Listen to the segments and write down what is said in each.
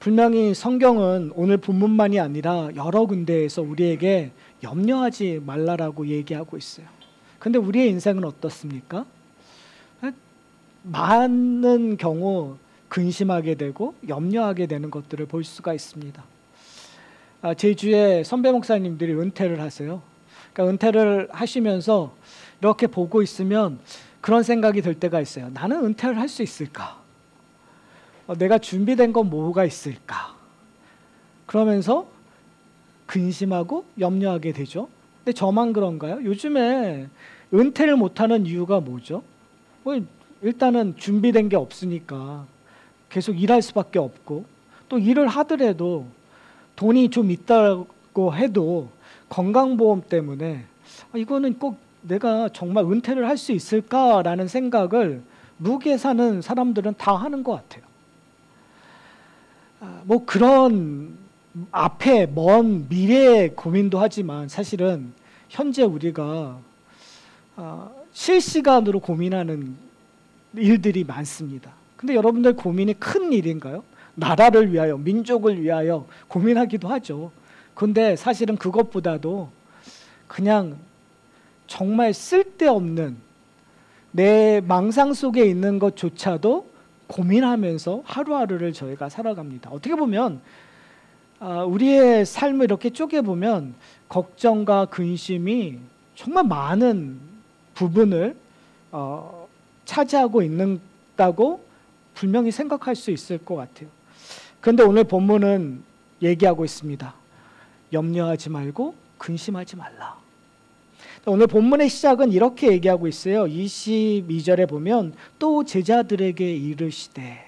분명히 성경은 오늘 본문만이 아니라 여러 군데에서 우리에게 염려하지 말라라고 얘기하고 있어요. 근데 우리의 인생은 어떻습니까? 많은 경우 근심하게 되고 염려하게 되는 것들을 볼 수가 있습니다. 제주에 선배 목사님들이 은퇴를 하세요. 그러니까 은퇴를 하시면서 이렇게 보고 있으면 그런 생각이 들 때가 있어요. 나는 은퇴를 할 수 있을까? 내가 준비된 건 뭐가 있을까? 그러면서 근심하고 염려하게 되죠. 근데 저만 그런가요? 요즘에 은퇴를 못하는 이유가 뭐죠? 일단은 준비된 게 없으니까 계속 일할 수밖에 없고, 또 일을 하더라도 돈이 좀 있다고 해도 건강보험 때문에 이거는 꼭 내가 정말 은퇴를 할 수 있을까라는 생각을 무기에 사는 사람들은 다 하는 것 같아요. 뭐 그런 앞에 먼 미래의 고민도 하지만 사실은 현재 우리가 실시간으로 고민하는 일들이 많습니다. 근데 여러분들 고민이 큰 일인가요? 나라를 위하여, 민족을 위하여 고민하기도 하죠. 근데 사실은 그것보다도 그냥 정말 쓸데없는 내 망상 속에 있는 것조차도 고민하면서 하루하루를 저희가 살아갑니다. 어떻게 보면 우리의 삶을 이렇게 쪼개보면 걱정과 근심이 정말 많은 부분을 차지하고 있다고 분명히 생각할 수 있을 것 같아요. 그런데 오늘 본문은 얘기하고 있습니다. 염려하지 말고 근심하지 말라. 오늘 본문의 시작은 이렇게 얘기하고 있어요. 22절에 보면 또 제자들에게 이르시되.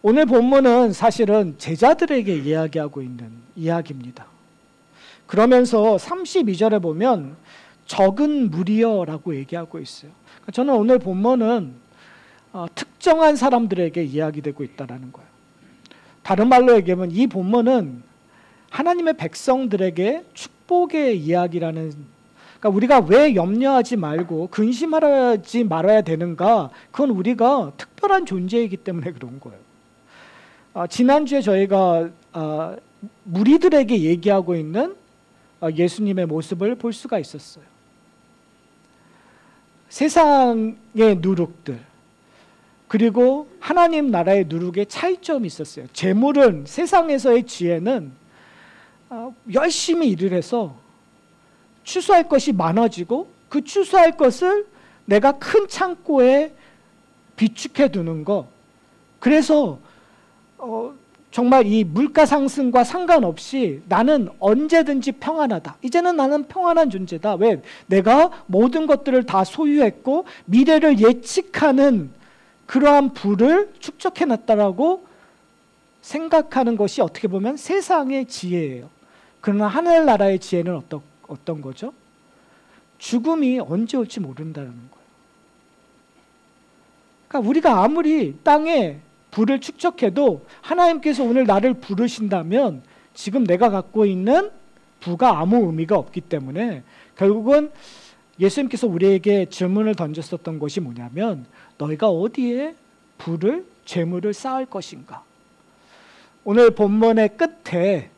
오늘 본문은 사실은 제자들에게 이야기하고 있는 이야기입니다. 그러면서 32절에 보면 적은 무리여라고 얘기하고 있어요. 저는 오늘 본문은 특정한 사람들에게 이야기되고 있다는 거예요. 다른 말로 얘기하면 이 본문은 하나님의 백성들에게 축복의 이야기라는, 그러니까 우리가 왜 염려하지 말고 근심하지 말아야 되는가? 그건 우리가 특별한 존재이기 때문에 그런 거예요. 지난주에 저희가 무리들에게 얘기하고 있는 예수님의 모습을 볼 수가 있었어요. 세상의 누룩들, 그리고 하나님 나라의 누룩의 차이점이 있었어요. 재물은, 세상에서의 지혜는 열심히 일을 해서 추수할 것이 많아지고 그 추수할 것을 내가 큰 창고에 비축해 두는 거. 그래서 정말 이 물가 상승과 상관없이 나는 언제든지 평안하다. 이제는 나는 평안한 존재다. 왜? 내가 모든 것들을 다 소유했고 미래를 예측하는 그러한 부를 축적해 놨다라고 생각하는 것이 어떻게 보면 세상의 지혜예요. 그러나 하늘나라의 지혜는 어떤 거죠? 죽음이 언제 올지 모른다는 거예요. 그러니까 우리가 아무리 땅에 부를 축적해도 하나님께서 오늘 나를 부르신다면 지금 내가 갖고 있는 부가 아무 의미가 없기 때문에 결국은 예수님께서 우리에게 질문을 던졌었던 것이 뭐냐면 너희가 어디에 부를, 재물을 쌓을 것인가? 오늘 본문의 끝에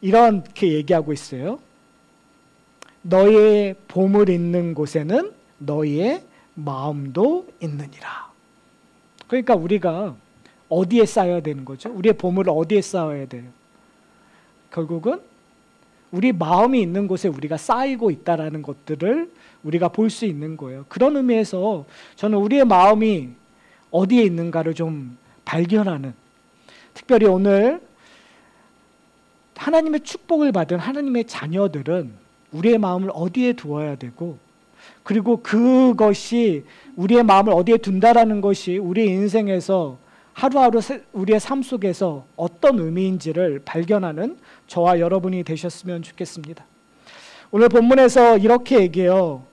이렇게 얘기하고 있어요. 너희의 보물 있는 곳에는 너희의 마음도 있느니라. 그러니까 우리가 어디에 쌓아야 되는 거죠? 우리의 보물을 어디에 쌓아야 돼요? 결국은 우리 마음이 있는 곳에 우리가 쌓이고 있다는 것들을 우리가 볼 수 있는 거예요. 그런 의미에서 저는 우리의 마음이 어디에 있는가를 좀 발견하는, 특별히 오늘 하나님의 축복을 받은 하나님의 자녀들은 우리의 마음을 어디에 두어야 되고, 그리고 그것이 우리의 마음을 어디에 둔다라는 것이 우리의 인생에서 하루하루 우리의 삶 속에서 어떤 의미인지를 발견하는 저와 여러분이 되셨으면 좋겠습니다. 오늘 본문에서 이렇게 얘기해요.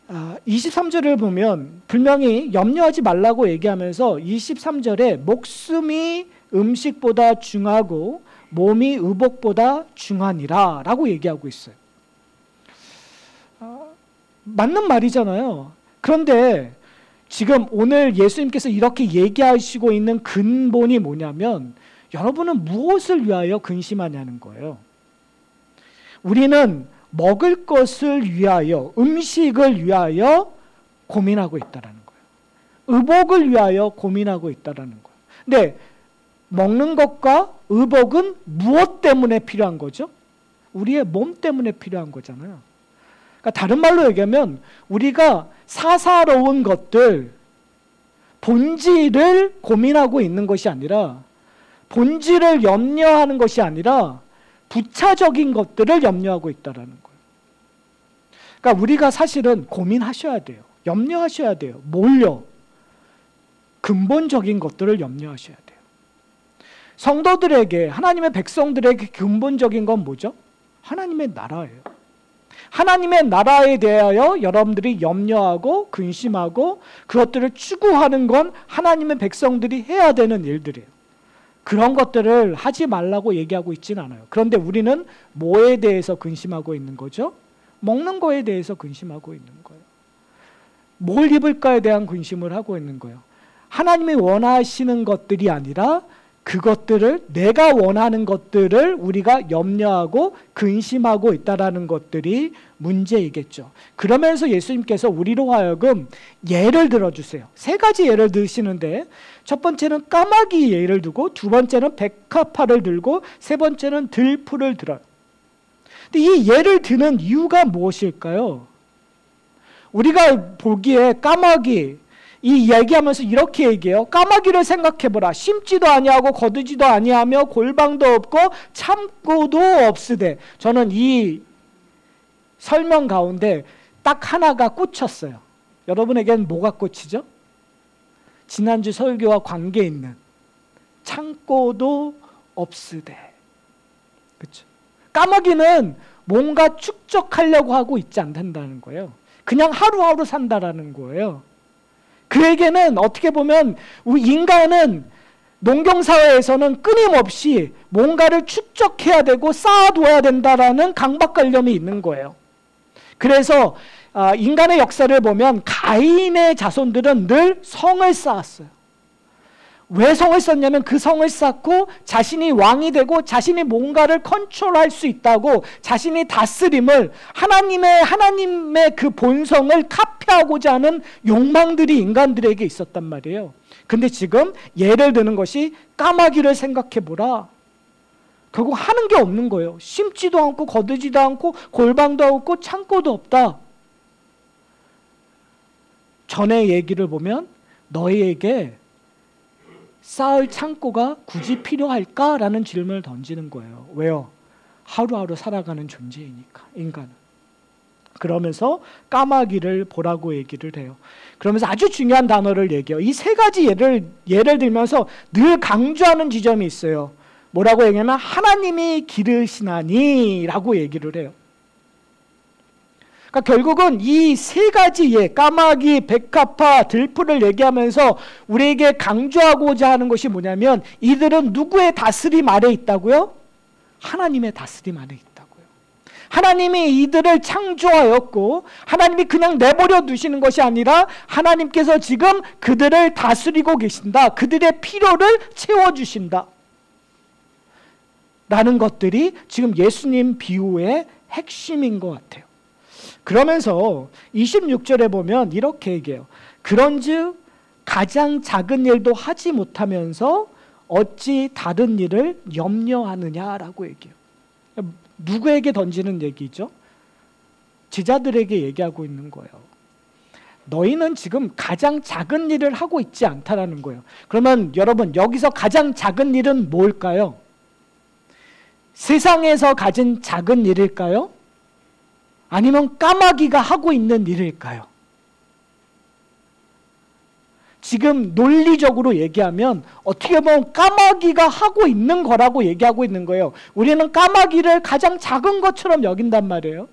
23절을 보면 분명히 염려하지 말라고 얘기하면서 23절에 목숨이 음식보다 중하고 몸이 의복보다 중하니라 라고 얘기하고 있어요. 맞는 말이잖아요. 그런데 지금 오늘 예수님께서 이렇게 얘기하시고 있는 근본이 뭐냐면 여러분은 무엇을 위하여 근심하냐는 거예요. 우리는 먹을 것을 위하여, 음식을 위하여 고민하고 있다는 거예요. 의복을 위하여 고민하고 있다는 거예요. 근데 먹는 것과 의복은 무엇 때문에 필요한 거죠? 우리의 몸 때문에 필요한 거잖아요. 그러니까 다른 말로 얘기하면 우리가 사사로운 것들, 본질을 고민하고 있는 것이 아니라, 본질을 염려하는 것이 아니라 부차적인 것들을 염려하고 있다는 거예요. 그러니까 우리가 사실은 고민하셔야 돼요. 염려하셔야 돼요. 뭘요? 근본적인 것들을 염려하셔야 돼요. 성도들에게, 하나님의 백성들에게 근본적인 건 뭐죠? 하나님의 나라예요. 하나님의 나라에 대하여 여러분들이 염려하고 근심하고 그것들을 추구하는 건 하나님의 백성들이 해야 되는 일들이에요. 그런 것들을 하지 말라고 얘기하고 있지는 않아요. 그런데 우리는 뭐에 대해서 근심하고 있는 거죠? 먹는 거에 대해서 근심하고 있는 거예요. 뭘 입을까에 대한 근심을 하고 있는 거예요. 하나님이 원하시는 것들이 아니라 그것들을, 내가 원하는 것들을 우리가 염려하고 근심하고 있다는 것들이 문제이겠죠. 그러면서 예수님께서 우리로 하여금 예를 들어주세요. 세 가지 예를 드시는데, 첫 번째는 까마귀 예를 두고, 두 번째는 백합화를 들고, 세 번째는 들풀을 들어요. 근데 이 예를 드는 이유가 무엇일까요? 우리가 보기에 까마귀, 이 얘기하면서 이렇게 얘기해요. 까마귀를 생각해보라. 심지도 아니하고 거두지도 아니하며 골방도 없고 창고도 없으되. 저는 이 설명 가운데 딱 하나가 꽂혔어요. 여러분에게는 뭐가 꽂히죠? 지난주 설교와 관계 있는 창고도 없으되. 그렇죠? 까마귀는 뭔가 축적하려고 하고 있지 않는다는 거예요. 그냥 하루하루 산다라는 거예요. 그에게는 어떻게 보면 우리 인간은 농경사회에서는 끊임없이 뭔가를 축적해야 되고 쌓아둬야 된다라는 강박관념이 있는 거예요. 그래서 인간의 역사를 보면 가인의 자손들은 늘 성을 쌓았어요. 왜 성을 썼냐면 그 성을 쌓고 자신이 왕이 되고 자신이 뭔가를 컨트롤할 수 있다고, 자신이 다스림을, 하나님의 그 본성을 카피하고자 하는 욕망들이 인간들에게 있었단 말이에요. 근데 지금 예를 드는 것이 까마귀를 생각해보라. 결국 하는 게 없는 거예요. 심지도 않고 거두지도 않고 골방도 없고 창고도 없다. 전의 얘기를 보면 너희에게 쌓을 창고가 굳이 필요할까라는 질문을 던지는 거예요. 왜요? 하루하루 살아가는 존재이니까, 인간은. 그러면서 까마귀를 보라고 얘기를 해요. 그러면서 아주 중요한 단어를 얘기해요. 이 세 가지 예를 들면서 늘 강조하는 지점이 있어요. 뭐라고 얘기하면 하나님이 기르시나니 라고 얘기를 해요. 그러니까 결국은 이 세 가지 예, 까마귀, 백합화, 들풀을 얘기하면서 우리에게 강조하고자 하는 것이 뭐냐면, 이들은 누구의 다스림 아래 있다고요? 하나님의 다스림 아래 있다고요. 하나님이 이들을 창조하였고 하나님이 그냥 내버려 두시는 것이 아니라 하나님께서 지금 그들을 다스리고 계신다. 그들의 필요를 채워주신다. 라는 것들이 지금 예수님 비유의 핵심인 것 같아요. 그러면서 26절에 보면 이렇게 얘기해요. 그런즉 가장 작은 일도 하지 못하면서 어찌 다른 일을 염려하느냐라고 얘기해요. 누구에게 던지는 얘기죠? 제자들에게 얘기하고 있는 거예요. 너희는 지금 가장 작은 일을 하고 있지 않다라는 거예요. 그러면 여러분, 여기서 가장 작은 일은 뭘까요? 세상에서 가진 작은 일일까요? 아니면 까마귀가 하고 있는 일일까요? 지금 논리적으로 얘기하면 어떻게 보면 까마귀가 하고 있는 거라고 얘기하고 있는 거예요. 우리는 까마귀를 가장 작은 것처럼 여긴단 말이에요.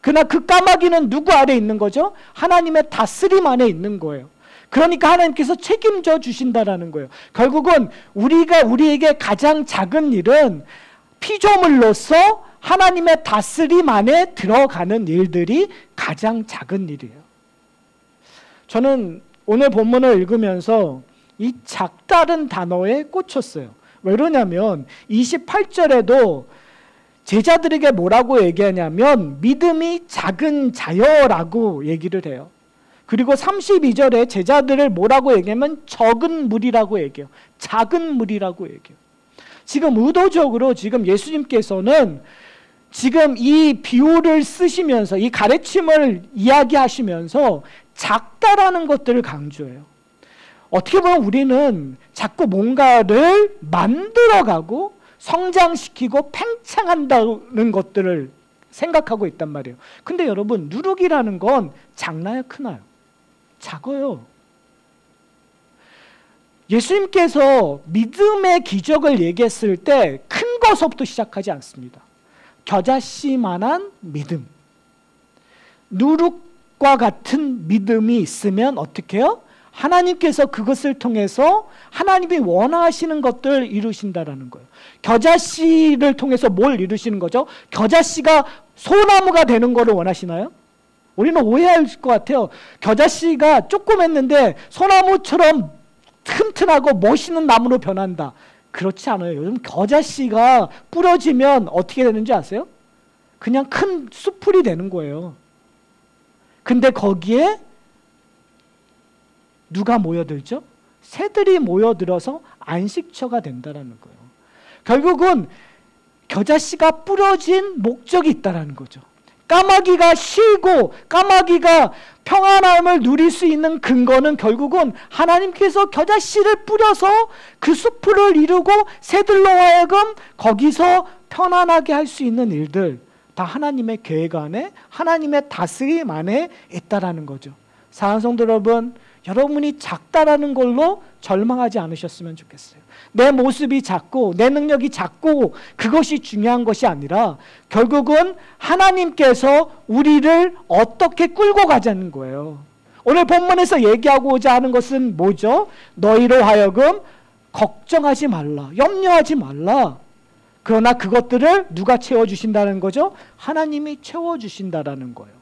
그러나 그 까마귀는 누구 아래 있는 거죠? 하나님의 다스림 안에 있는 거예요. 그러니까 하나님께서 책임져 주신다라는 거예요. 결국은 우리에게 가장 작은 일은 피조물로서 하나님의 다스림 안에 들어가는 일들이 가장 작은 일이에요. 저는 오늘 본문을 읽으면서 이 작다는 단어에 꽂혔어요. 왜 그러냐면 28절에도 제자들에게 뭐라고 얘기하냐면 믿음이 작은 자여라고 얘기를 해요. 그리고 32절에 제자들을 뭐라고 얘기하면 적은 무리라고 얘기해요. 작은 무리라고 얘기해요. 지금 의도적으로 지금 예수님께서는 지금 이 비유를 쓰시면서 이 가르침을 이야기하시면서 작다라는 것들을 강조해요. 어떻게 보면 우리는 자꾸 뭔가를 만들어가고 성장시키고 팽창한다는 것들을 생각하고 있단 말이에요. 근데 여러분, 누룩이라는 건 작나요, 크나요? 작아요. 예수님께서 믿음의 기적을 얘기했을 때 큰 것부터 시작하지 않습니다. 겨자씨만한 믿음, 누룩과 같은 믿음이 있으면 어떻게 해요? 하나님께서 그것을 통해서 하나님이 원하시는 것들을 이루신다라는 거예요. 겨자씨를 통해서 뭘 이루시는 거죠? 겨자씨가 소나무가 되는 것을 원하시나요? 우리는 오해할 것 같아요. 겨자씨가 조그맸는데 소나무처럼 튼튼하고 멋있는 나무로 변한다. 그렇지 않아요. 요즘 겨자씨가 뿌려지면 어떻게 되는지 아세요? 그냥 큰 숲풀이 되는 거예요. 근데 거기에 누가 모여들죠? 새들이 모여들어서 안식처가 된다는 거예요. 결국은 겨자씨가 뿌려진 목적이 있다는 거죠. 까마귀가 쉬고 까마귀가 평안함을 누릴 수 있는 근거는 결국은 하나님께서 겨자씨를 뿌려서 그 숲을 이루고 새들로 하여금 거기서 편안하게 할 수 있는 일들, 다 하나님의 계획 안에, 하나님의 다스림 안에 있다라는 거죠. 사랑하는 성도 여러분, 여러분이 작다라는 걸로 절망하지 않으셨으면 좋겠어요. 내 모습이 작고 내 능력이 작고 그것이 중요한 것이 아니라 결국은 하나님께서 우리를 어떻게 끌고 가자는 거예요. 오늘 본문에서 얘기하고자 하는 것은 뭐죠? 너희로 하여금 걱정하지 말라, 염려하지 말라. 그러나 그것들을 누가 채워주신다는 거죠? 하나님이 채워주신다라는 거예요.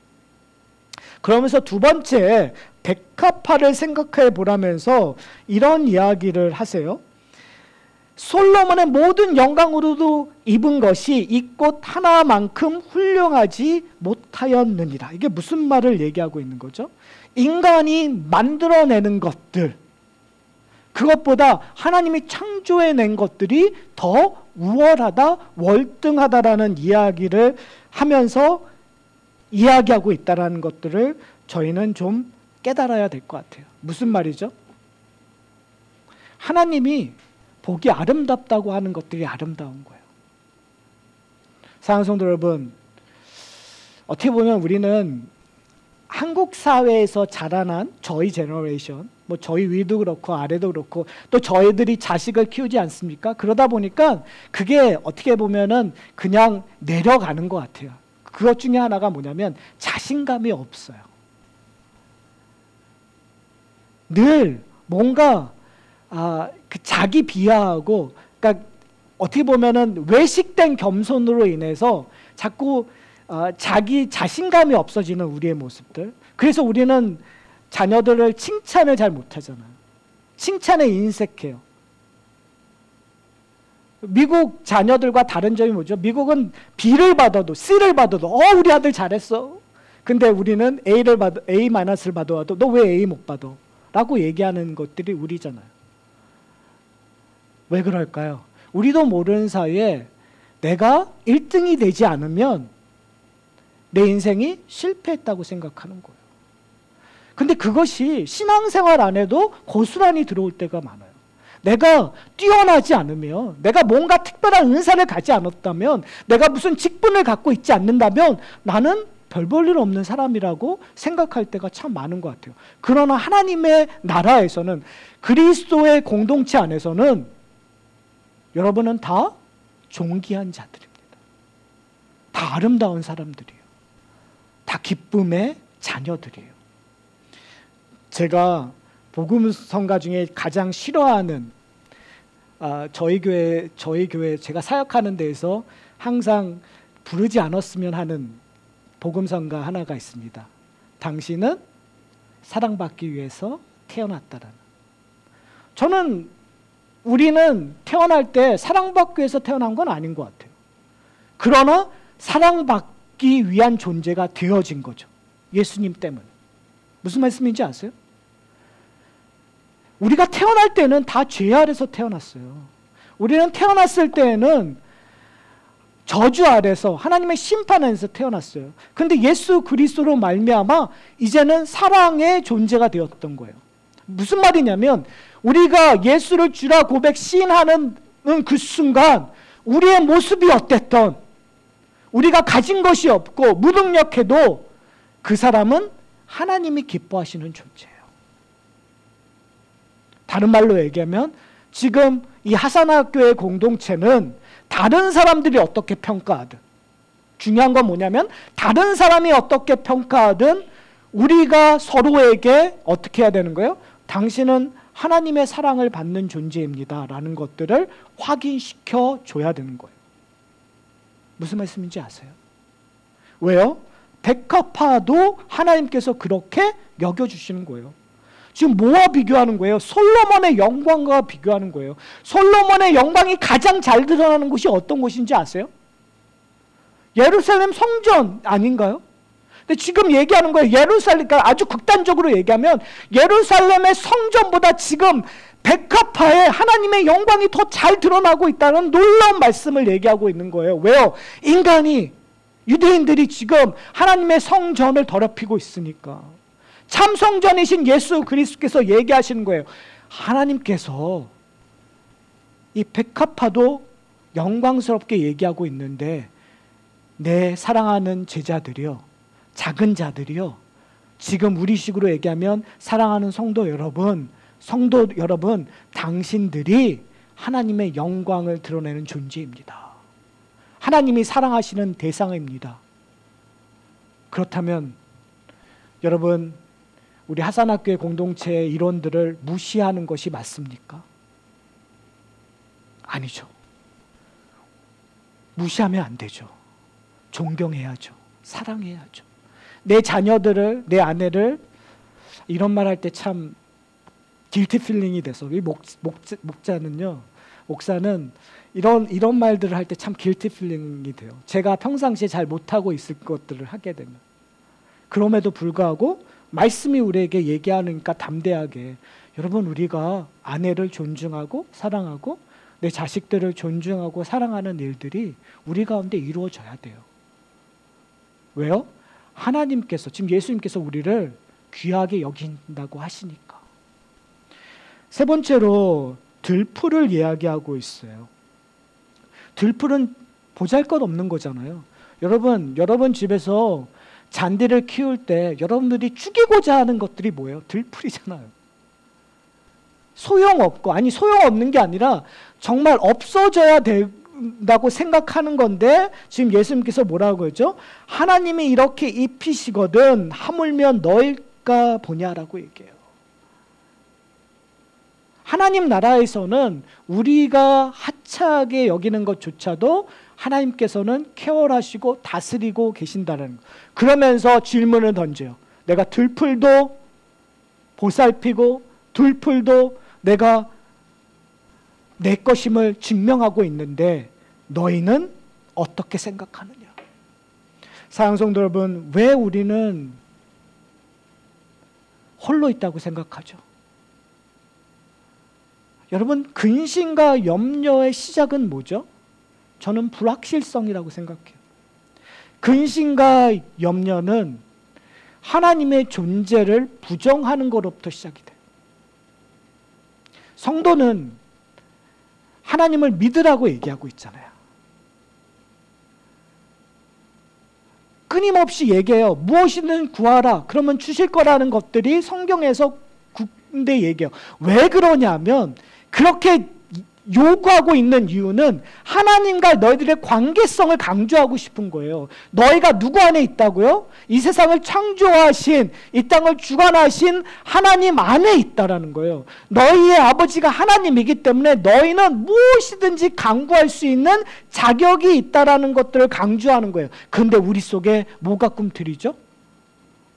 그러면서 두 번째, 백합화를 생각해 보라면서 이런 이야기를 하세요. 솔로몬의 모든 영광으로도 입은 것이 이 꽃 하나만큼 훌륭하지 못하였느니라. 이게 무슨 말을 얘기하고 있는 거죠? 인간이 만들어내는 것들, 그것보다 하나님이 창조해낸 것들이 더 우월하다, 월등하다라는 이야기를 하면서 이야기하고 있다는 것들을 저희는 좀 깨달아야 될 것 같아요. 무슨 말이죠? 하나님이 보기 아름답다고 하는 것들이 아름다운 거예요. 사랑하는 성도 여러분, 어떻게 보면 우리는 한국 사회에서 자라난 저희 제너레이션, 뭐 저희 위도 그렇고 아래도 그렇고 또 저희들이 자식을 키우지 않습니까? 그러다 보니까 그게 어떻게 보면은 그냥 내려가는 것 같아요. 그것 중에 하나가 뭐냐면 자신감이 없어요. 늘 뭔가 그 자기 비하하고, 그러니까 어떻게 보면은 외식된 겸손으로 인해서 자꾸 자기 자신감이 없어지는 우리의 모습들. 그래서 우리는 자녀들을 칭찬을 잘 못하잖아요. 칭찬에 인색해요. 미국 자녀들과 다른 점이 뭐죠? 미국은 B를 받아도 C를 받아도 우리 아들 잘했어. 근데 우리는 A를 받아, A-를 받아도 너 왜 A 못 받아? 라고 얘기하는 것들이 우리잖아요. 왜 그럴까요? 우리도 모르는 사이에 내가 1등이 되지 않으면 내 인생이 실패했다고 생각하는 거예요. 근데 그것이 신앙생활 안에도 고스란히 들어올 때가 많아요. 내가 뛰어나지 않으면, 내가 뭔가 특별한 은사를 가지 않았다면, 내가 무슨 직분을 갖고 있지 않는다면 나는 별 볼 일 없는 사람이라고 생각할 때가 참 많은 것 같아요. 그러나 하나님의 나라에서는, 그리스도의 공동체 안에서는 여러분은 다 존귀한 자들입니다. 다 아름다운 사람들이에요. 다 기쁨의 자녀들이에요. 제가 복음 성가 중에 가장 싫어하는 저희 교회 제가 사역하는 데에서 항상 부르지 않았으면 하는 복음 성가 하나가 있습니다. 당신은 사랑받기 위해서 태어났다라는. 저는 우리는 태어날 때 사랑받기 위해서 태어난 건 아닌 것 같아요. 그러나 사랑받기 위한 존재가 되어진 거죠. 예수님 때문에. 무슨 말씀인지 아세요? 우리가 태어날 때는 다 죄 아래서 태어났어요. 우리는 태어났을 때에는 저주 아래서 하나님의 심판 안에서 태어났어요. 근데 예수 그리스도로 말미암아 이제는 사랑의 존재가 되었던 거예요. 무슨 말이냐면 우리가 예수를 주라 고백 시인하는 그 순간 우리의 모습이 어땠던, 우리가 가진 것이 없고 무능력해도 그 사람은 하나님이 기뻐하시는 존재예요. 다른 말로 얘기하면 지금 이 하산학교의 공동체는 다른 사람들이 어떻게 평가하든, 중요한 건 뭐냐면 다른 사람이 어떻게 평가하든 우리가 서로에게 어떻게 해야 되는 거예요? 당신은 하나님의 사랑을 받는 존재입니다 라는 것들을 확인시켜 줘야 되는 거예요. 무슨 말씀인지 아세요? 왜요? 백합화도 하나님께서 그렇게 여겨주시는 거예요. 지금 뭐와 비교하는 거예요? 솔로몬의 영광과 비교하는 거예요. 솔로몬의 영광이 가장 잘 드러나는 곳이 어떤 곳인지 아세요? 예루살렘 성전 아닌가요? 근데 지금 얘기하는 거예요. 예루살렘, 그러니까 아주 극단적으로 얘기하면 예루살렘의 성전보다 지금 백합화에 하나님의 영광이 더 잘 드러나고 있다는 놀라운 말씀을 얘기하고 있는 거예요. 왜요? 인간이, 유대인들이 지금 하나님의 성전을 더럽히고 있으니까. 참 성전이신 예수 그리스도께서 얘기하시는 거예요. 하나님께서 이 백합화도 영광스럽게 얘기하고 있는데 내 사랑하는 제자들이요, 작은 자들이요, 지금 우리식으로 얘기하면 사랑하는 성도 여러분, 당신들이 하나님의 영광을 드러내는 존재입니다. 하나님이 사랑하시는 대상입니다. 그렇다면 여러분, 우리 하산학교의 공동체의 일원들을 무시하는 것이 맞습니까? 아니죠. 무시하면 안 되죠. 존경해야죠. 사랑해야죠. 내 자녀들을, 내 아내를, 이런 말 할 때 참 길티 필링이 돼서, 이 목사는 이런 말들을 할 때 참 길티 필링이 돼요. 제가 평상시에 잘 못하고 있을 것들을 하게 되면. 그럼에도 불구하고 말씀이 우리에게 얘기하니까 담대하게, 여러분, 우리가 아내를 존중하고 사랑하고 내 자식들을 존중하고 사랑하는 일들이 우리 가운데 이루어져야 돼요. 왜요? 하나님께서, 지금 예수님께서 우리를 귀하게 여긴다고 하시니까. 세 번째로 들풀을 이야기하고 있어요. 들풀은 보잘것없는 거잖아요. 여러분 집에서 잔디를 키울 때 여러분들이 죽이고자 하는 것들이 뭐예요? 들풀이잖아요. 소용없는 게 아니라 정말 없어져야 된다고 생각하는 건데, 지금 예수님께서 뭐라고 했죠? 하나님이 이렇게 입히시거든 하물며 너일까 보냐라고 얘기해요. 하나님 나라에서는 우리가 하찮게 여기는 것조차도 하나님께서는 케어하시고 다스리고 계신다는 거. 그러면서 질문을 던져요. 내가 들풀도 보살피고 들풀도 내가 내 것임을 증명하고 있는데 너희는 어떻게 생각하느냐? 사랑하는 성도 여러분, 왜 우리는 홀로 있다고 생각하죠? 여러분, 근심과 염려의 시작은 뭐죠? 저는 불확실성이라고 생각해요. 근심과 염려는 하나님의 존재를 부정하는 것로부터 시작이 돼요. 성도는 하나님을 믿으라고 얘기하고 있잖아요. 끊임없이 얘기해요. 무엇이든 구하라. 그러면 주실 거라는 것들이 성경에서 군데 얘기해요. 왜 그러냐면, 그렇게 요구하고 있는 이유는 하나님과 너희들의 관계성을 강조하고 싶은 거예요. 너희가 누구 안에 있다고요? 이 세상을 창조하신, 이 땅을 주관하신 하나님 안에 있다라는 거예요. 너희의 아버지가 하나님이기 때문에 너희는 무엇이든지 강구할 수 있는 자격이 있다라는 것들을 강조하는 거예요. 그런데 우리 속에 뭐가 꿈틀이죠?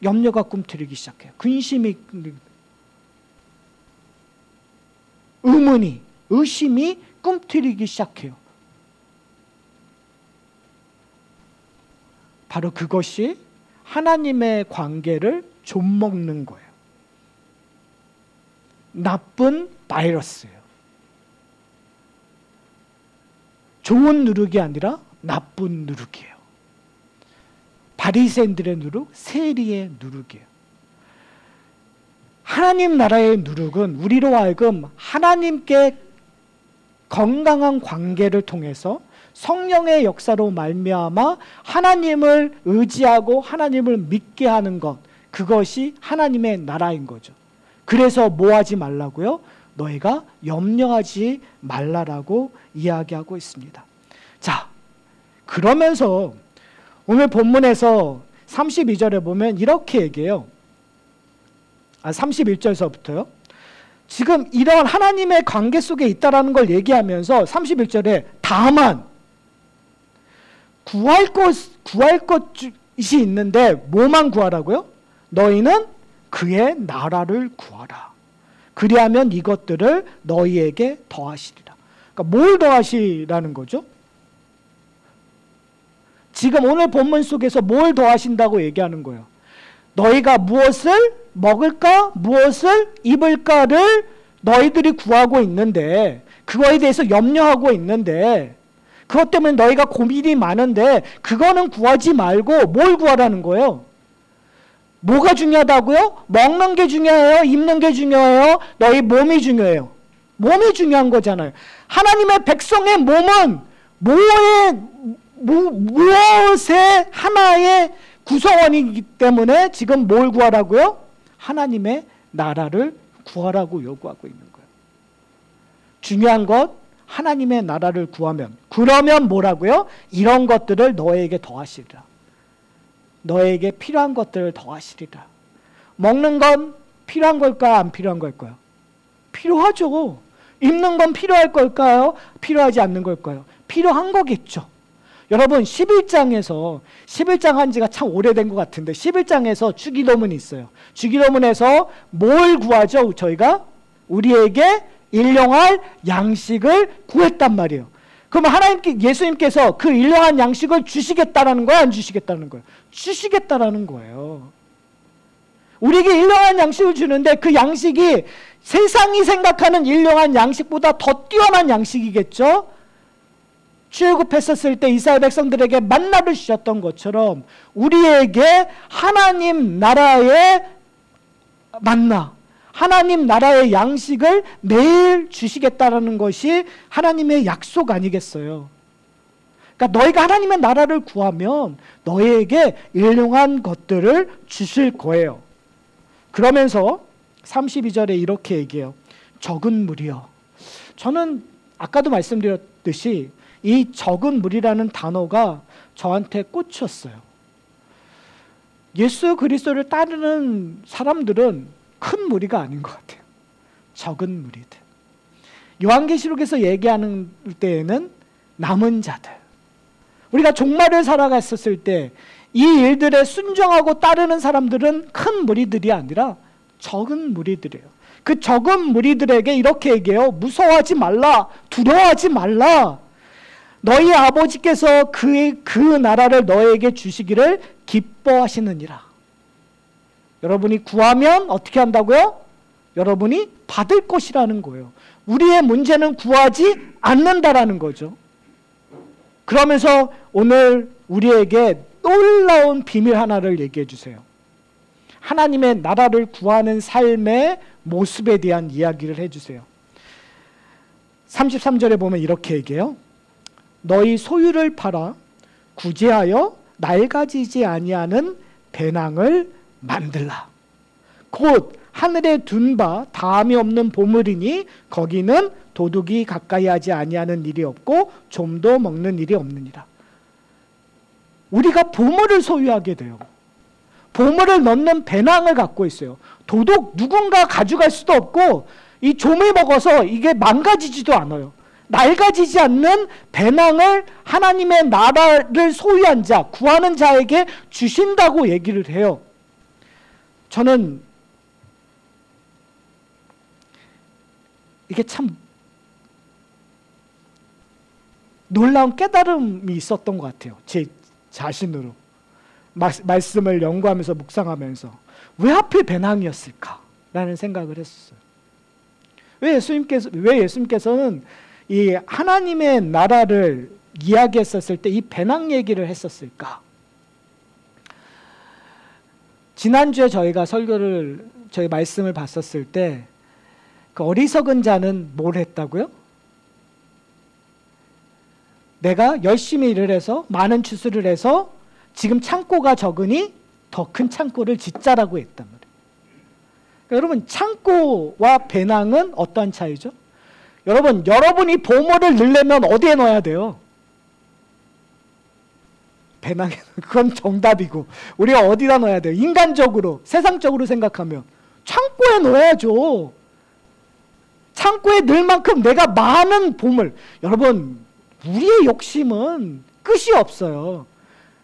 염려가 꿈틀이기 시작해요. 근심이. 의심이 꿈틀리기 시작해요. 바로 그것이 하나님의 관계를 좀먹는 거예요. 나쁜 바이러스예요. 좋은 누룩이 아니라 나쁜 누룩이에요. 바리새인들의 누룩, 세리의 누룩이에요. 하나님 나라의 누룩은 우리로 하여금 하나님께 건강한 관계를 통해서 성령의 역사로 말미암아 하나님을 의지하고 하나님을 믿게 하는 것, 그것이 하나님의 나라인 거죠. 그래서 뭐 하지 말라고요? 너희가 염려하지 말라라고 이야기하고 있습니다. 자, 그러면서 오늘 본문에서 32절에 보면 이렇게 얘기해요. 31절서부터요. 지금 이런 하나님의 관계 속에 있다라는 걸 얘기하면서 31절에 다만 구할 것이 있는데 뭐만 구하라고요? 너희는 그의 나라를 구하라. 그리하면 이것들을 너희에게 더하시리라. 그러니까 뭘 더하시라는 거죠? 지금 오늘 본문 속에서 뭘 더하신다고 얘기하는 거예요? 너희가 무엇을 먹을까? 무엇을 입을까를 너희들이 구하고 있는데, 그거에 대해서 염려하고 있는데, 그것 때문에 너희가 고민이 많은데 그거는 구하지 말고 뭘 구하라는 거예요? 뭐가 중요하다고요? 먹는 게 중요해요? 입는 게 중요해요? 너희 몸이 중요해요? 몸이 중요한 거잖아요. 하나님의 백성의 몸은 무엇의 하나의 구성원이기 때문에 지금 뭘 구하라고요? 하나님의 나라를 구하라고 요구하고 있는 거예요. 중요한 것, 하나님의 나라를 구하면, 그러면 뭐라고요? 이런 것들을 너에게 더하시리라. 너에게 필요한 것들을 더하시리라. 먹는 건 필요한 걸까요? 안 필요한 걸까요? 필요하죠. 입는 건 필요할 걸까요? 필요하지 않는 걸까요? 필요한 거겠죠. 여러분 11장 한 지가 참 오래된 것 같은데 11장에서 주기도문이 있어요. 주기도문에서 뭘 구하죠? 저희가 우리에게 일용할 양식을 구했단 말이에요. 그럼 예수님께서 그 일용할 양식을 주시겠다라는 거예요? 안 주시겠다는 거예요? 주시겠다라는 거예요. 우리에게 일용할 양식을 주는데 그 양식이 세상이 생각하는 일용할 양식보다 더 뛰어난 양식이겠죠? 출애굽했었을 때 이스라엘 백성들에게 만나를 주셨던 것처럼 우리에게 하나님 나라의 만나, 하나님 나라의 양식을 매일 주시겠다라는 것이 하나님의 약속 아니겠어요? 그러니까 너희가 하나님의 나라를 구하면 너희에게 일용한 것들을 주실 거예요. 그러면서 32절에 이렇게 얘기해요. 적은 무리여. 저는 아까도 말씀드렸듯이 이 적은 무리라는 단어가 저한테 꽂혔어요. 예수 그리스도를 따르는 사람들은 큰 무리가 아닌 것 같아요. 적은 무리들. 요한계시록에서 얘기하는 때에는 남은 자들. 우리가 종말을 살아갔었을 때 이 일들에 순종하고 따르는 사람들은 큰 무리들이 아니라 적은 무리들이에요. 그 적은 무리들에게 이렇게 얘기해요. 무서워하지 말라. 두려워하지 말라. 너희 아버지께서 그 나라를 너에게 주시기를 기뻐하시느니라. 여러분이 구하면 어떻게 한다고요? 여러분이 받을 것이라는 거예요. 우리의 문제는 구하지 않는다라는 거죠. 그러면서 오늘 우리에게 놀라운 비밀 하나를 얘기해 주세요. 하나님의 나라를 구하는 삶의 모습에 대한 이야기를 해주세요. 33절에 보면 이렇게 얘기해요. 너희 소유를 팔아 구제하여 낡아지지 아니하는 배낭을 만들라. 곧 하늘에 둔 바 다함이 없는 보물이니 거기는 도둑이 가까이 하지 아니하는 일이 없고 좀도 먹는 일이 없느니라. 우리가 보물을 소유하게 돼요. 보물을 넣는 배낭을 갖고 있어요. 도둑 누군가 가져갈 수도 없고 이 좀을 먹어서 이게 망가지지도 않아요. 낡아지지 않는 배낭을 하나님의 나라를 소유한 자, 구하는 자에게 주신다고 얘기를 해요. 저는 이게 참 놀라운 깨달음이 있었던 것 같아요. 제 자신으로. 말씀을 연구하면서 묵상하면서 왜 하필 배낭이었을까라는 생각을 했었어요. 왜 예수님께서는 이 하나님의 나라를 이야기했었을 때 이 배낭 얘기를 했었을까? 지난주에 저희가 저희 말씀을 봤었을 때 그 어리석은 자는 뭘 했다고요? 내가 열심히 일을 해서 많은 추수를 해서 지금 창고가 적으니 더 큰 창고를 짓자라고 했단 말이에요. 그러니까 여러분, 창고와 배낭은 어떠한 차이죠? 여러분이 보물을 넣으려면 어디에 넣어야 돼요? 배낭에. 그건 정답이고, 우리가 어디다 넣어야 돼요? 인간적으로, 세상적으로 생각하면 창고에 넣어야죠. 창고에 넣을 만큼 내가 많은 보물. 여러분, 우리의 욕심은 끝이 없어요.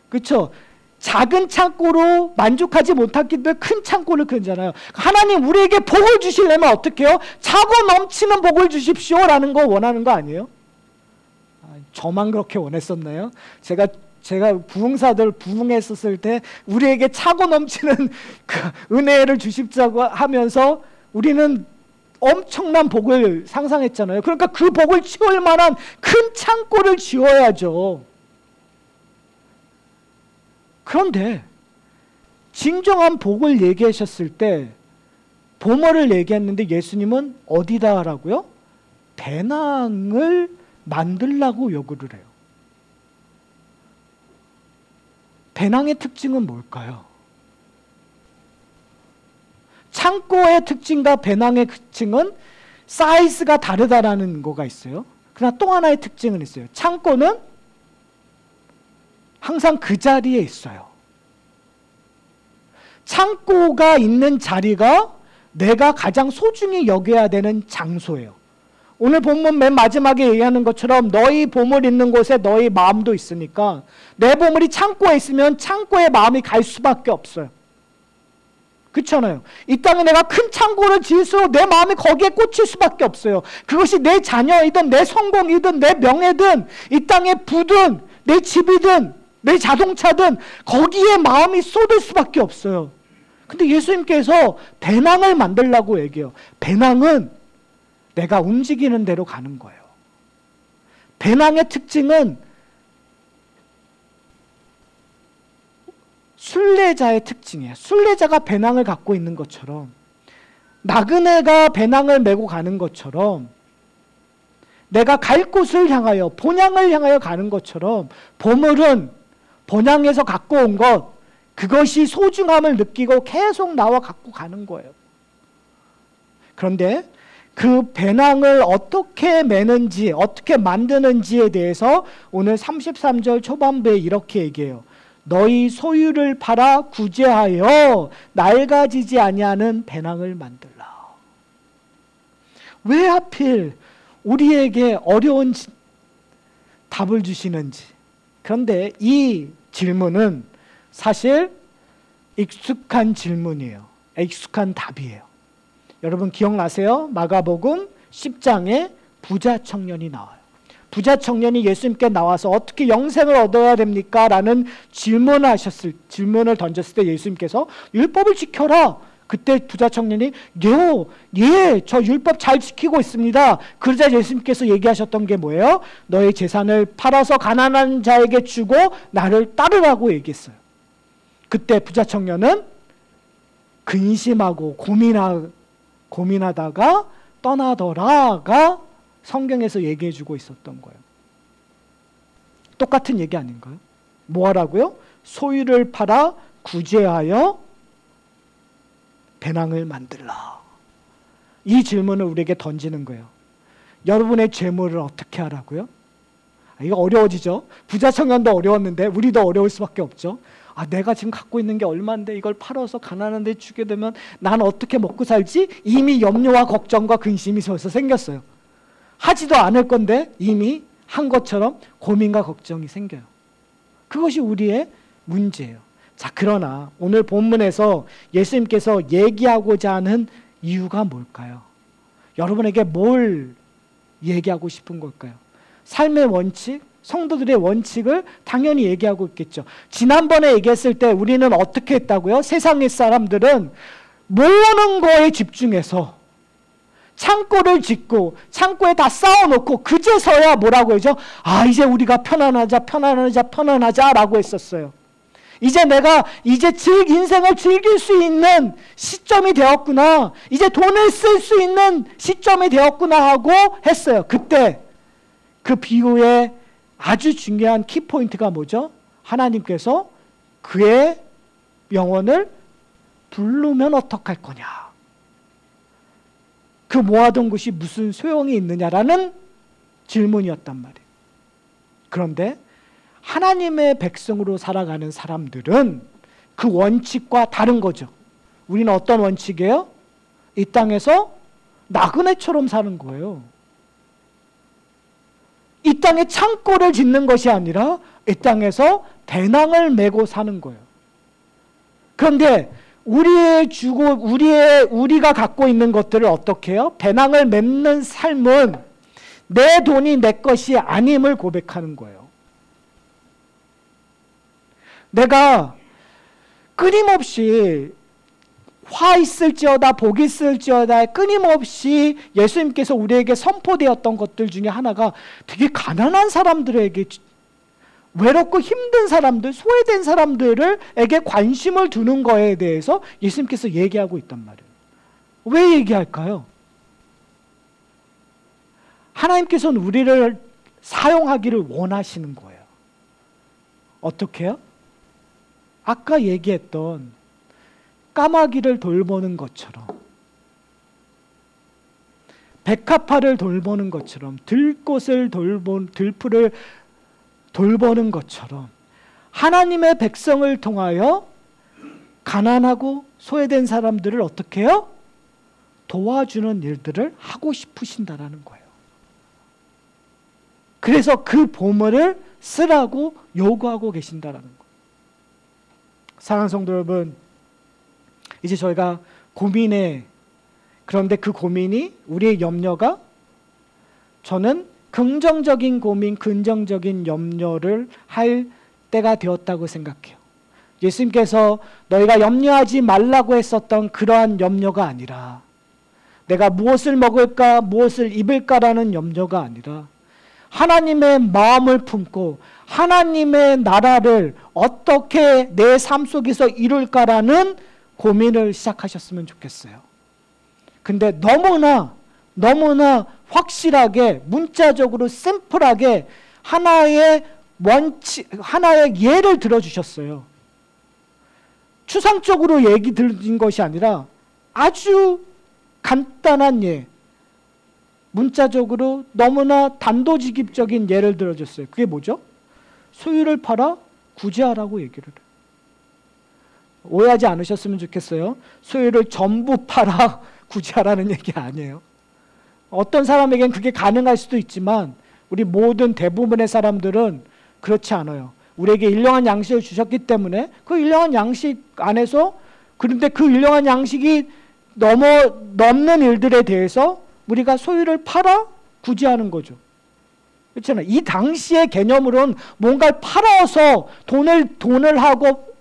그렇죠? 작은 창고로 만족하지 못하기 때문에 큰 창고를 그리잖아요. 하나님 우리에게 복을 주시려면 어떻게 해요? 차고 넘치는 복을 주십시오라는 거 원하는 거 아니에요? 저만 그렇게 원했었나요? 제가 부흥사들 부흥했었을 때 우리에게 차고 넘치는 그 은혜를 주십자고 하면서 우리는 엄청난 복을 상상했잖아요. 그러니까 그 복을 채울 만한 큰 창고를 지어야죠. 그런데 진정한 복을 얘기하셨을 때 보물을 얘기했는데 예수님은 어디다 하라고요? 배낭을 만들라고 요구를 해요. 배낭의 특징은 뭘까요? 창고의 특징과 배낭의 특징은 사이즈가 다르다라는 거가 있어요. 그러나 또 하나의 특징은 있어요. 창고는 항상 그 자리에 있어요. 창고가 있는 자리가 내가 가장 소중히 여겨야 되는 장소예요. 오늘 본문 맨 마지막에 얘기하는 것처럼 너희 보물 있는 곳에 너희 마음도 있으니까 내 보물이 창고에 있으면 창고에 마음이 갈 수밖에 없어요. 그렇잖아요. 이 땅에 내가 큰 창고를 지을수록 내 마음이 거기에 꽂힐 수밖에 없어요. 그것이 내 자녀이든 내 성공이든 내 명예든 이 땅의 부든 내 집이든 내 자동차든 거기에 마음이 쏟을 수밖에 없어요. 근데 예수님께서 배낭을 만들라고 얘기해요. 배낭은 내가 움직이는 대로 가는 거예요. 배낭의 특징은 순례자의 특징이에요. 순례자가 배낭을 갖고 있는 것처럼, 나그네가 배낭을 메고 가는 것처럼, 내가 갈 곳을 향하여 본향을 향하여 가는 것처럼 보물은 본향에서 갖고 온 것, 그것이 소중함을 느끼고 계속 나와 갖고 가는 거예요. 그런데 그 배낭을 어떻게 매는지, 어떻게 만드는지에 대해서 오늘 33절 초반부에 이렇게 얘기해요. 너희 소유를 팔아 구제하여 낡아지지 아니하는 배낭을 만들라. 왜 하필 우리에게 어려운 답을 주시는지. 그런데 이 질문은 사실 익숙한 질문이에요. 익숙한 답이에요. 여러분 기억나세요? 마가복음 10장에 부자 청년이 나와요. 부자 청년이 예수님께 나와서 어떻게 영생을 얻어야 됩니까? 라는 질문을 던졌을 때 예수님께서 율법을 지켜라. 그때 부자 청년이 저 율법 잘 지키고 있습니다. 그러자 예수님께서 얘기하셨던 게 뭐예요? 너의 재산을 팔아서 가난한 자에게 주고 나를 따르라고 얘기했어요. 그때 부자 청년은 근심하고 고민하다가 떠나더라가 성경에서 얘기해주고 있었던 거예요. 똑같은 얘기 아닌가요? 뭐 하라고요? 소유를 팔아 구제하여 배낭을 만들라. 이 질문을 우리에게 던지는 거예요. 여러분의 재물을 어떻게 하라고요? 이거 어려워지죠? 부자 청년도 어려웠는데 우리도 어려울 수밖에 없죠. 내가 지금 갖고 있는 게 얼마인데 이걸 팔아서 가난한 데 주게 되면 난 어떻게 먹고 살지? 이미 염려와 걱정과 근심이 벌써 생겼어요. 하지도 않을 건데 이미 한 것처럼 고민과 걱정이 생겨요. 그것이 우리의 문제예요. 자, 그러나 오늘 본문에서 예수님께서 얘기하고자 하는 이유가 뭘까요? 여러분에게 뭘 얘기하고 싶은 걸까요? 삶의 원칙, 성도들의 원칙을 당연히 얘기하고 있겠죠. 지난번에 얘기했을 때 우리는 어떻게 했다고요? 세상의 사람들은 모으는 거에 집중해서 창고를 짓고 창고에 다 쌓아놓고 그제서야 뭐라고 하죠? 아, 이제 우리가 편안하자 라고 했었어요. 이제 내가 인생을 즐길 수 있는 시점이 되었구나. 이제 돈을 쓸 수 있는 시점이 되었구나 하고 했어요. 그때 그 비유의 아주 중요한 키포인트가 뭐죠? 하나님께서 그의 영혼을 부르면 어떡할 거냐. 그 모아둔 것이 무슨 소용이 있느냐라는 질문이었단 말이에요. 그런데 하나님의 백성으로 살아가는 사람들은 그 원칙과 다른 거죠. 우리는 어떤 원칙이에요? 이 땅에서 나그네처럼 사는 거예요. 이 땅에 창고를 짓는 것이 아니라 이 땅에서 배낭을 메고 사는 거예요. 그런데 우리가 갖고 있는 것들을 어떻게 해요? 배낭을 맺는 삶은 내 돈이 내 것이 아님을 고백하는 거예요. 내가 끊임없이 화 있을지어다 복 있을지어다 끊임없이 예수님께서 우리에게 선포되었던 것들 중에 하나가 되게 가난한 사람들에게, 외롭고 힘든 사람들, 소외된 사람들에게 관심을 두는 거에 대해서 예수님께서 얘기하고 있단 말이에요. 왜 얘기할까요? 하나님께서는 우리를 사용하기를 원하시는 거예요. 어떻게 해요? 아까 얘기했던 까마귀를 돌보는 것처럼, 백합화를 돌보는 것처럼, 들풀을 돌보는 것처럼 하나님의 백성을 통하여 가난하고 소외된 사람들을 어떻게 해요? 도와주는 일들을 하고 싶으신다라는 거예요. 그래서 그 보물을 쓰라고 요구하고 계신다라는 거예요. 사랑하는 성도 여러분, 이제 저희가 그런데 그 고민이, 우리의 염려가, 저는 긍정적인 고민, 긍정적인 염려를 할 때가 되었다고 생각해요. 예수님께서 너희가 염려하지 말라고 했었던 그러한 염려가 아니라, 내가 무엇을 먹을까, 무엇을 입을까라는 염려가 아니라, 하나님의 마음을 품고 하나님의 나라를 어떻게 내 삶 속에서 이룰까라는 고민을 시작하셨으면 좋겠어요. 근데 너무나 확실하게, 문자적으로 심플하게 하나의 예를 들어주셨어요. 추상적으로 얘기 들은 것이 아니라 아주 간단한 예, 문자적으로 너무나 단도직입적인 예를 들어줬어요. 그게 뭐죠? 소유를 팔아 구제하라고 얘기를 해요. 오해하지 않으셨으면 좋겠어요. 소유를 전부 팔아 구제하라는 얘기 아니에요. 어떤 사람에겐 그게 가능할 수도 있지만 우리 모든 대부분의 사람들은 그렇지 않아요. 우리에게 일용한 양식을 주셨기 때문에 그 일용한 양식 안에서, 그런데 그 일용한 양식이 넘는 일들에 대해서 우리가 소유를 팔아 구제하는 거죠. 그렇잖아요. 이 당시의 개념으로는 뭔가를 팔아서 돈을 하고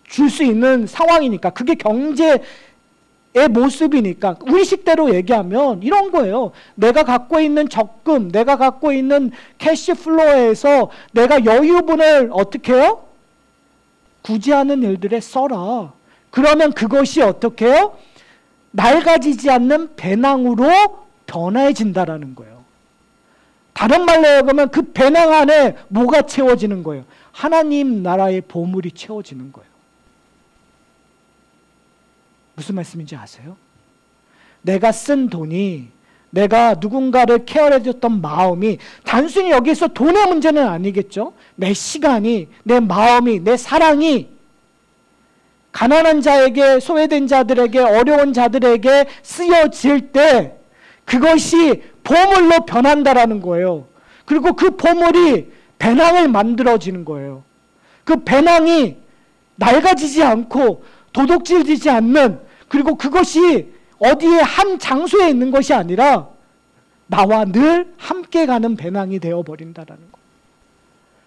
줄 수 있는 상황이니까, 그게 경제의 모습이니까, 우리 식대로 얘기하면 이런 거예요. 내가 갖고 있는 적금, 내가 갖고 있는 캐시플로우에서 내가 여유분을 어떻게 해요? 구제하는 일들에 써라. 그러면 그것이 어떻게 해요? 낡아지지 않는 배낭으로 변해진다라는 거예요. 다른 말로 하면 그 배낭 안에 뭐가 채워지는 거예요? 하나님 나라의 보물이 채워지는 거예요. 무슨 말씀인지 아세요? 내가 쓴 돈이, 내가 누군가를 케어해줬던 마음이 단순히 여기서 돈의 문제는 아니겠죠? 내 시간이, 내 마음이, 내 사랑이 가난한 자에게, 소외된 자들에게, 어려운 자들에게 쓰여질 때 그것이 보물로 변한다라는 거예요. 그리고 그 보물이 배낭을 만들어지는 거예요. 그 배낭이 낡아지지 않고 도둑질지지 않는, 그리고 그것이 어디에 한 장소에 있는 것이 아니라 나와 늘 함께 가는 배낭이 되어버린다라는 것.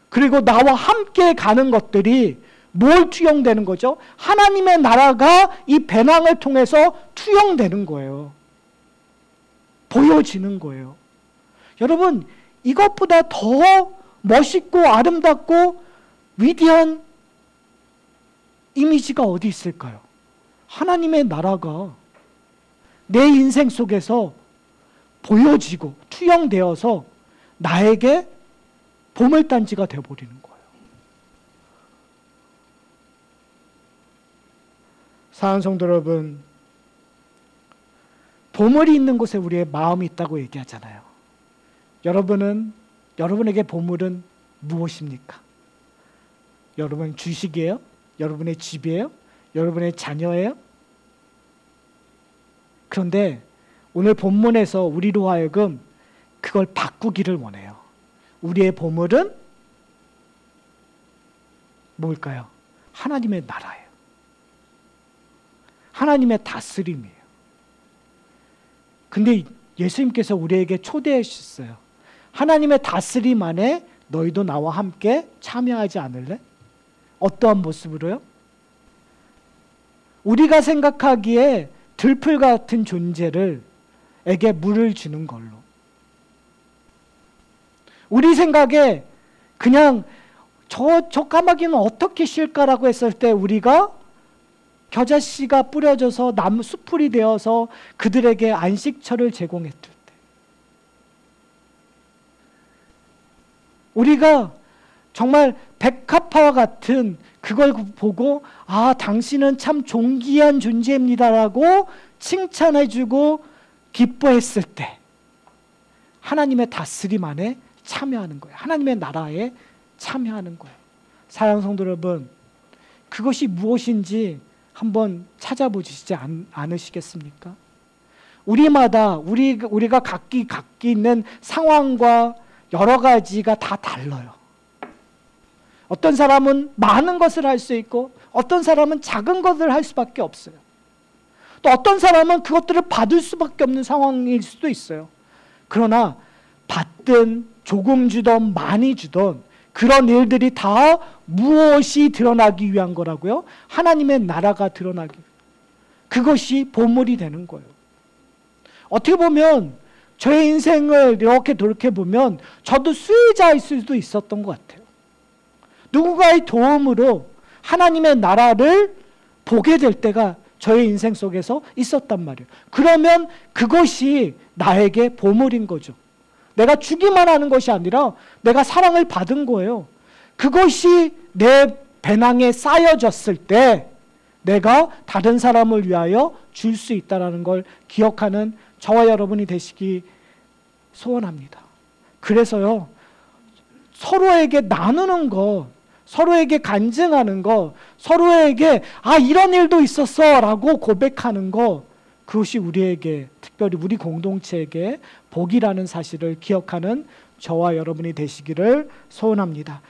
그리고 나와 함께 가는 것들이 뭘 투영되는 거죠? 하나님의 나라가 이 배낭을 통해서 투영되는 거예요. 보여지는 거예요. 여러분, 이것보다 더 멋있고 아름답고 위대한 이미지가 어디 있을까요? 하나님의 나라가 내 인생 속에서 보여지고 투영되어서 나에게 보물단지가 되어버리는 거예요. 사랑하는 성도 여러분, 보물이 있는 곳에 우리의 마음이 있다고 얘기하잖아요. 여러분에게 보물은 무엇입니까? 여러분 주식이에요? 여러분의 집이에요? 여러분의 자녀예요? 그런데 오늘 본문에서 우리로 하여금 그걸 바꾸기를 원해요. 우리의 보물은 뭘까요? 하나님의 나라예요. 하나님의 다스림이에요. 근데 예수님께서 우리에게 초대하셨어요. 하나님의 다스림 안에 너희도 나와 함께 참여하지 않을래? 어떠한 모습으로요? 우리가 생각하기에 들풀 같은 존재에게 물을 주는 걸로. 우리 생각에 그냥 저 까마귀는 어떻게 쉴까라고 했을 때 우리가 겨자씨가 뿌려져서 나무 수풀이 되어서 그들에게 안식처를 제공했을 때 우리가 정말 백합화와 같은 그걸 보고 아 당신은 참 존귀한 존재입니다라고 칭찬해주고 기뻐했을 때 하나님의 다스림 안에 참여하는 거예요. 하나님의 나라에 참여하는 거예요. 사랑하는 성도 여러분, 그것이 무엇인지 한번 찾아보시지 않으시겠습니까? 우리마다 우리가 각기 있는 상황과 여러 가지가 다 달라요. 어떤 사람은 많은 것을 할 수 있고 어떤 사람은 작은 것을 할 수밖에 없어요. 또 어떤 사람은 그것들을 받을 수밖에 없는 상황일 수도 있어요. 그러나 받든 조금 주던 많이 주던 그런 일들이 다 무엇이 드러나기 위한 거라고요? 하나님의 나라가 드러나기. 그것이 보물이 되는 거예요. 어떻게 보면 저의 인생을 이렇게 돌이켜보면 저도 수혜자일 수도 있었던 것 같아요. 누군가의 도움으로 하나님의 나라를 보게 될 때가 저의 인생 속에서 있었단 말이에요. 그러면 그것이 나에게 보물인 거죠. 내가 주기만 하는 것이 아니라 내가 사랑을 받은 거예요. 그것이 내 배낭에 쌓여졌을 때 내가 다른 사람을 위하여 줄 수 있다는 걸 기억하는 저와 여러분이 되시기 소원합니다. 그래서요, 서로에게 나누는 것, 서로에게 간증하는 것, 서로에게 아 이런 일도 있었어 라고 고백하는 것, 그것이 우리에게, 특별히 우리 공동체에게 복이라는 사실을 기억하는 저와 여러분이 되시기를 소원합니다.